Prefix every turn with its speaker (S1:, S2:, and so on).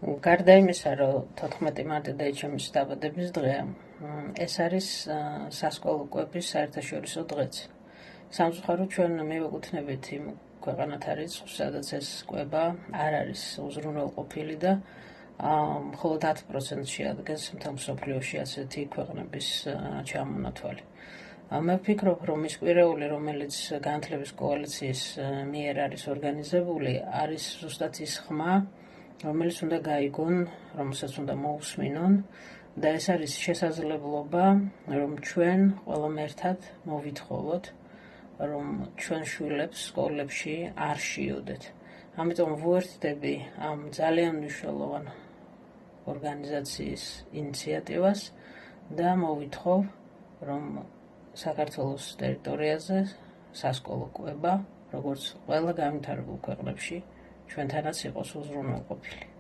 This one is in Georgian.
S1: გარდა იმისა, რომ 14 მარტი დაიჩემის დაბადების დღეა, ეს არის სასკოლო კვების საერთაშორისო დღეც. სამწუხაროდ ჩვენ მივეკუთვნებით იმ ქვეყანათა რიცხვს, სადაც ეს კვება არ არის უზრუნველყოფილი და მხოლოდ 10%-ში ადგენს მთელ მსოფლიოში ასეთი ქვეყნების ჩამონათვალი. მე ვფიქრობ, რომ ის კვირეული, რომელიც განათლების კოალიციის მიერ არის ორგანიზებული, არის ზუსტად ის ხმა, რომელიც უნდა გაიგონ, რომელსაც უნდა მოусმინონ და ეს არის შესაძლებლობა, რომ ჩვენ ყველამ ერთად მოვითხოვოთ, რომ ჩვენ შვილებს სკოლებში არ შიოდეთ. ამიტომ ვუერთდები ამ ძალიან მნიშვნელოვან ორგანიზაციის ინიციატივას და მოვითხოვ, რომ საქართველოს ტერიტორიაზე სასკოლო კვება, როგორც ყველა განვითარებულ ქვეყნებში, ჩვენთანაც იყოს უზრუნველყოფილი.